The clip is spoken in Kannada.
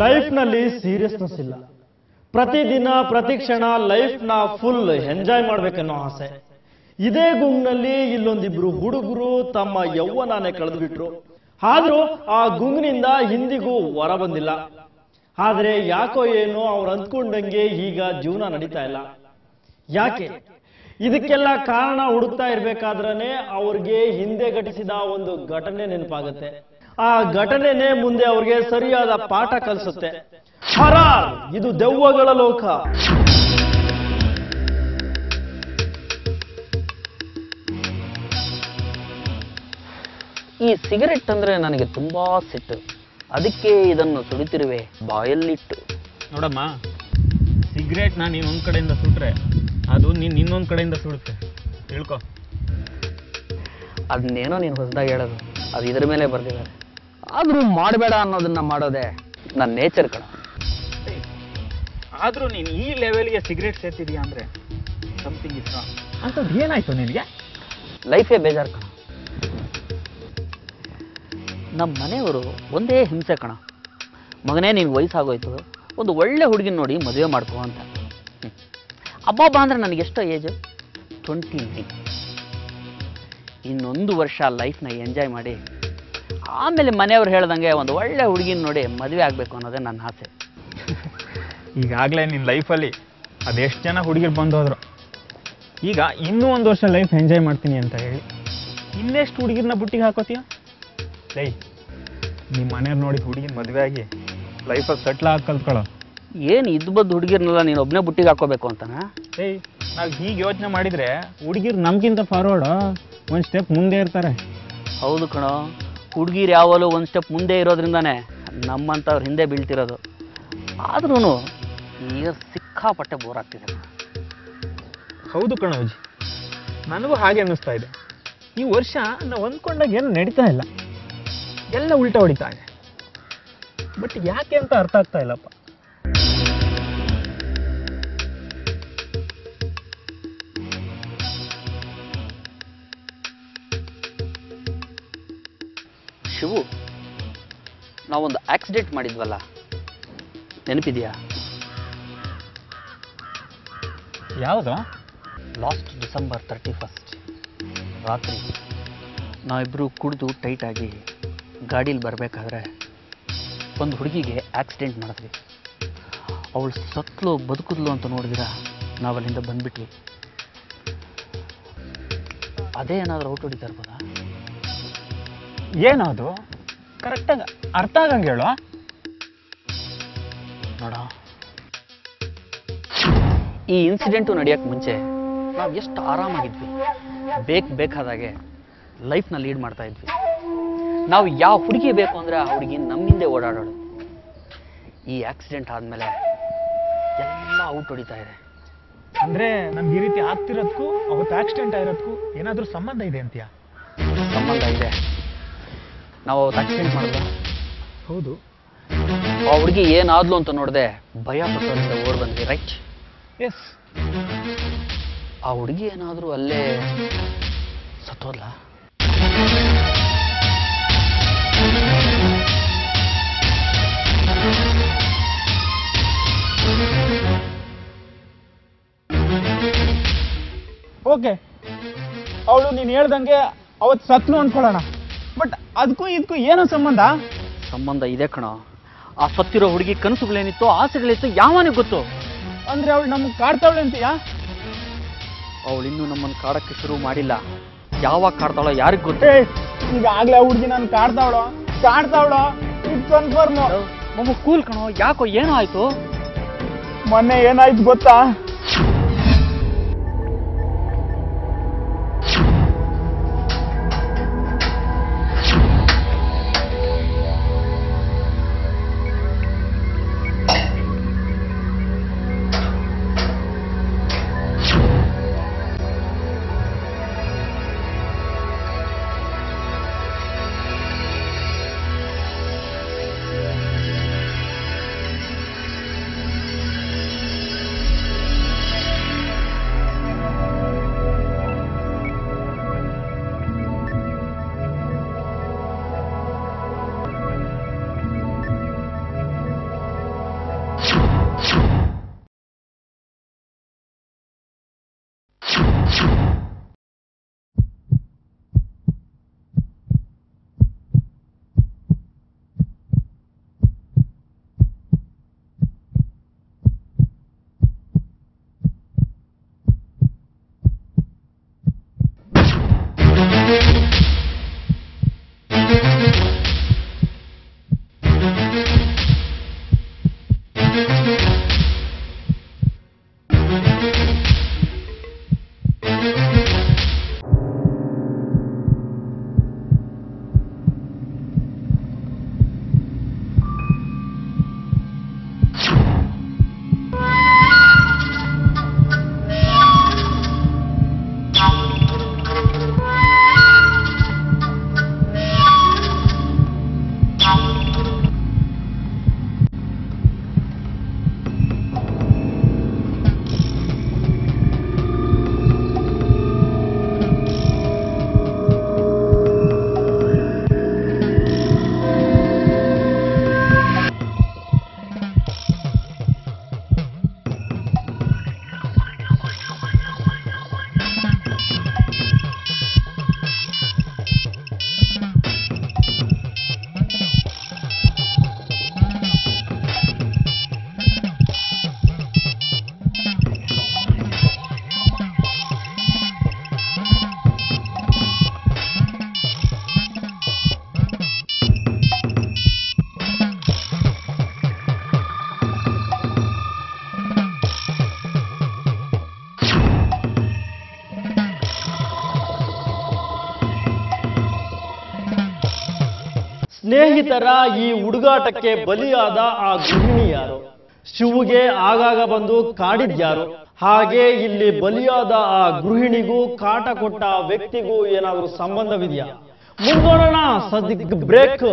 ಲೈಫ್ನಲ್ಲಿ ಸೀರಿಯಸ್ನೆಸ್ ಇಲ್ಲ. ಪ್ರತಿದಿನ ಪ್ರತಿ ಕ್ಷಣ ಲೈಫ್ನ ಫುಲ್ ಎಂಜಾಯ್ ಮಾಡ್ಬೇಕನ್ನೋ ಆಸೆ. ಇದೇ ಗುಂಗ್ನಲ್ಲಿ ಇಲ್ಲೊಂದಿಬ್ರು ಹುಡುಗರು ತಮ್ಮ ಯೌವನಾನೇ ಕಳೆದುಬಿಟ್ರು. ಆದ್ರೂ ಆ ಗುಂಗಿನಿಂದ ಹಿಂದಿಗೂ ಹೊರ ಬಂದಿಲ್ಲ. ಆದ್ರೆ ಯಾಕೋ ಏನೋ ಅವ್ರು ಅಂದ್ಕೊಂಡಂಗೆ ಈಗ ಜೀವನ ನಡೀತಾ ಇಲ್ಲ. ಯಾಕೆ? ಇದಕ್ಕೆಲ್ಲ ಕಾರಣ ಹುಡುಕ್ತಾ ಇರ್ಬೇಕಾದ್ರೇ ಅವ್ರಿಗೆ ಹಿಂದೆ ಘಟಿಸಿದ ಒಂದು ಘಟನೆ ನೆನಪಾಗುತ್ತೆ. ಆ ಘಟನೆನೇ ಮುಂದೆ ಅವ್ರಿಗೆ ಸರಿಯಾದ ಪಾಠ ಕಲಿಸುತ್ತೆ. ಹರಾರ್, ಇದು ದೆವ್ವಗಳ ಲೋಕ. ಈ ಸಿಗರೆಟ್ ಅಂದ್ರೆ ನನಗೆ ತುಂಬಾ ಸಿಟ್ಟು. ಅದಕ್ಕೆ ಇದನ್ನು ಸುಡುತ್ತಿರುವೆ ಬಾಯಲ್ಲಿಟ್ಟು. ನೋಡಮ್ಮ, ಸಿಗರೇಟ್ನ ನೀನು ಒಂದ್ ಕಡೆಯಿಂದ ಸುಟ್ರೆ ಅದು ನೀನು ಇನ್ನೊಂದು ಕಡೆಯಿಂದ ಸುಡುತ್ತೆ, ತಿಳ್ಕೊ. ಅದನ್ನೇನೋ ನೀನು ಹೊಸದಾಗಿ ಹೇಳೋದು, ಅದು ಇದ್ರ ಮೇಲೆ ಬರ್ದಿದ್ದಾರೆ. ಆದ್ರೂ ಮಾಡಬೇಡ ಅನ್ನೋದನ್ನ ಮಾಡೋದೇ ನನ್ನ ನೇಚರ್ ಕಣ. ಆದ್ರೂ ನೀನು ಈ ಲೆವೆಲ್ಗೆ ಸಿಗರೇಟ್ ಸೇರ್ತಿದೀಯಾ ಅಂದ್ರೆ ಸಮಥಿಂಗ್ ಇಸ್ ರಾಂಗ್. ಅಂಥದ್ದು ಏನಾಯ್ತು ನಿನಗೆ? ಲೈಫೇ ಬೇಜಾರು ಕಣ. ನಮ್ಮ ಮನೆಯವರು ಒಂದೇ ಹಿಂಸೆ ಕಣ. ಮಗನೇ ನಿನ್ಗೆ ವಯಸ್ಸಾಗೋಯ್ತು, ಒಂದು ಒಳ್ಳೆ ಹುಡುಗಿನ ನೋಡಿ ಮದುವೆ ಮಾಡ್ಕೋ ಅಂತ. ಅಬ್ಬಬ್ಬ ಅಂದ್ರೆ ನನಗೆ ಎಷ್ಟೋ ಏಜು? 29. ಇನ್ನೊಂದು ವರ್ಷ ಲೈಫ್ನ ಎಂಜಾಯ್ ಮಾಡಿ ಆಮೇಲೆ ಮನೆಯವ್ರು ಹೇಳ್ದಂಗೆ ಒಂದು ಒಳ್ಳೆ ಹುಡುಗಿನ ನೋಡಿ ಮದುವೆ ಆಗಬೇಕು ಅನ್ನೋದೇ ನನ್ನ ಆಸೆ. ಈಗಾಗಲೇ ನಿನ್ನ ಲೈಫಲ್ಲಿ ಅದೆಷ್ಟು ಜನ ಹುಡುಗಿರು ಬಂದೋದ್ರು. ಈಗ ಇನ್ನೂ ಒಂದು ವರ್ಷ ಲೈಫ್ ಎಂಜಾಯ್ ಮಾಡ್ತೀನಿ ಅಂತ ಹೇಳಿ ಇನ್ನೆಷ್ಟು ಹುಡುಗಿರನ್ನ ಬುಟ್ಟಿಗೆ ಹಾಕೋತೀಯ? ಲೈ, ನಿಮ್ಮ ಮನೆಯವ್ರು ನೋಡಿ ಹುಡುಗಿನ ಮದುವೆ ಆಗಿ ಲೈಫಲ್ಲಿ ಸೆಟ್ಲ್ ಆಗಿ ಕಲ್ತ್ಕೊಳ್ಳೋ. ಏನು ಇದು ಬದ್ದು ಹುಡುಗಿರ್ನೆಲ್ಲ ನೀನು ಒಬ್ಬನೇ ಬುಟ್ಟಿಗೆ ಹಾಕೋಬೇಕು ಅಂತನಾ? ಏಯ್, ನಾವು ಹೀಗೆ ಯೋಚನೆ ಮಾಡಿದರೆ ಹುಡುಗಿರು ನಮಗಿಂತ ಫಾರ್ವರ್ಡು ಒಂದು ಸ್ಟೆಪ್ ಮುಂದೆ ಇರ್ತಾರೆ. ಹೌದು ಕಣೋ, ಹುಡುಗಿರು ಯಾವಾಗಲೂ ಒಂದು ಸ್ಟೆಪ್ ಮುಂದೆ ಇರೋದ್ರಿಂದಾನೇ ನಮ್ಮಂಥವ್ರು ಹಿಂದೆ ಬೀಳ್ತಿರೋದು. ಆದ್ರೂ ಈಗ ಸಿಕ್ಕಾಪಟ್ಟೆ ಬೋರ್ ಆಗ್ತಿದೆ. ಹೌದು ಕಣೋಜಿ, ನನಗೂ ಹಾಗೆ ಅನ್ನಿಸ್ತಾ ಇದೆ. ಈ ವರ್ಷ ನಾವು ಅಂದ್ಕೊಂಡಾಗ ಏನು ನಡೀತಾ ಇಲ್ಲ, ಎಲ್ಲ ಉಲ್ಟಾ ಹೊಡಿತಾ ಇದೆ. ಬಟ್ ಯಾಕೆ ಅಂತ ಅರ್ಥ ಆಗ್ತಾ ಇಲ್ಲಪ್ಪ. ಶಿವು, ನಾವೊಂದು ಆಕ್ಸಿಡೆಂಟ್ ಮಾಡಿದ್ವಲ್ಲ, ನೆನಪಿದೆಯಾ? ಯಾವುದು? ಲಾಸ್ಟ್ ಡಿಸೆಂಬರ್ 31 ರಾತ್ರಿ ನಾವಿಬ್ಬರು ಕುಡಿದು ಟೈಟಾಗಿ ಗಾಡೀಲಿ ಬರಬೇಕಾದ್ರೆ ಒಂದು ಹುಡುಗಿಗೆ ಆಕ್ಸಿಡೆಂಟ್ ಮಾಡಿದ್ವಿ. ಅವಳು ಸತ್ಲು ಬದುಕಿದ್ಲು ಅಂತ ನೋಡಿದಿರ ನಾವಲ್ಲಿಂದ ಬಂದ್ಬಿಟ್ವಿ. ಅದೇ ಏನಾದರೂ ಔಟ್ ಹೊಡಿತಾ ಇರ್ಬೋದಾ? ಏನದು ಕರೆಕ್ಟಾಗಿ ಅರ್ಥ ಆಗಂಗೆ ಹೇಳು. ನೋಡ, ಈ ಇನ್ಸಿಡೆಂಟು ನಡೆಯೋಕ್ಕೆ ಮುಂಚೆ ನಾವು ಎಷ್ಟು ಆರಾಮಾಗಿದ್ವಿ. ಬೇಕಾದಾಗೆ ಲೈಫ್ನ ಲೀಡ್ ಮಾಡ್ತಾ ಇದ್ವಿ. ನಾವು ಯಾವ ಹುಡುಗಿ ಬೇಕು ಅಂದರೆ ಆ ಹುಡುಗಿ ನಮ್ಮಿಂದೆ ಓಡಾಡೋಳು. ಈ ಆಕ್ಸಿಡೆಂಟ್ ಆದಮೇಲೆ ಎಲ್ಲ ಔಟ್ ಹೊಡಿತಾ ಇದೆ. ಅಂದರೆ ನಮ್ಗೆ ಈ ರೀತಿ ಆಗ್ತಿರೋದಕ್ಕೂ ಅವತ್ತು ಆಕ್ಸಿಡೆಂಟ್ ಆಗಿರೋದಕ್ಕೂ ಏನಾದರೂ ಸಂಬಂಧ ಇದೆ ಅಂತೀಯಾ? ಸಂಬಂಧ ಇದೆ. ನಾವು ಅವತ್ತು ಆಕ್ಸಿಡೆಂಟ್ ಮಾಡಿದ್ವಿ. ಹೌದು. ಆ ಹುಡುಗಿ ಏನಾದ್ಲು ಅಂತ ನೋಡಿದೆ ಭಯ ಪಟ್ಟೋರಿಂದ ಓಡ್ ಬಂದ್ವಿ, ರೈಟ್? ಎಸ್. ಆ ಹುಡುಗಿ ಏನಾದರೂ ಅಲ್ಲೇ ಸತ್ತೋದ್ಲ? ಓಕೆ, ಅವಳು ನೀನು ಹೇಳ್ದಂಗೆ ಅವತ್ತು ಸತ್ಲು ಅನ್ಕೊಳ್ಳೋಣ. ಬಟ್ ಅದಕ್ಕೂ ಇದಕ್ಕೂ ಏನೋ ಸಂಬಂಧ? ಸಂಬಂಧ ಇದೆ ಕಣ. ಆ ಸತ್ತಿರೋ ಹುಡುಗಿ ಕನಸುಗಳೇನಿತ್ತು, ಆಸೆಗಳಿತ್ತು, ಯಾವನಿಗೆ ಗೊತ್ತು? ಅಂದ್ರೆ ಅವಳು ನಮಗೆ ಕಾಡ್ತಾವಳೆ ಅಂತೀಯಾ? ಅವಳು ಇನ್ನೂ ನಮ್ಮನ್ನು ಕಾಡಕ್ಕೆ ಶುರು ಮಾಡಿಲ್ಲ. ಯಾವಾಗ ಕಾಡ್ತಾವಳೋ ಯಾರಿಗೆ ಗೊತ್ತು? ಈಗಾಗಲೇ ಆ ಹುಡುಗಿ ನಾನು ಕಾಡ್ತಾವಳೋ ಇದು ಕನ್ಫರ್ಮ್. ಒಬ್ಬ ಕೂಲ್ ಕಣೋ. ಯಾಕೋ ಏನೋ ಆಯ್ತು? ಮೊನ್ನೆ ಏನಾಯ್ತು ಗೊತ್ತಾ? ಸ್ನೇಹಿತರ ಈ ಹುಡುಗಾಟಕ್ಕೆ ಬಲಿಯಾದ ಆ ಗೃಹಿಣಿ ಯಾರು? ಶಿವುಗೆ ಆಗಾಗ ಬಂದು ಕಾಡಿದ್ಯಾರು? ಹಾಗೆ ಇಲ್ಲಿ ಬಲಿಯಾದ ಆ ಗೃಹಿಣಿಗೂ ಕಾಟ ಕೊಟ್ಟ ವ್ಯಕ್ತಿಗೂ ಏನಾದರೂ ಸಂಬಂಧವಿದೆಯಾ? ಮುಂದೋಣ, ಸದ್ಯಕ್ಕೆ ಬ್ರೇಕ್.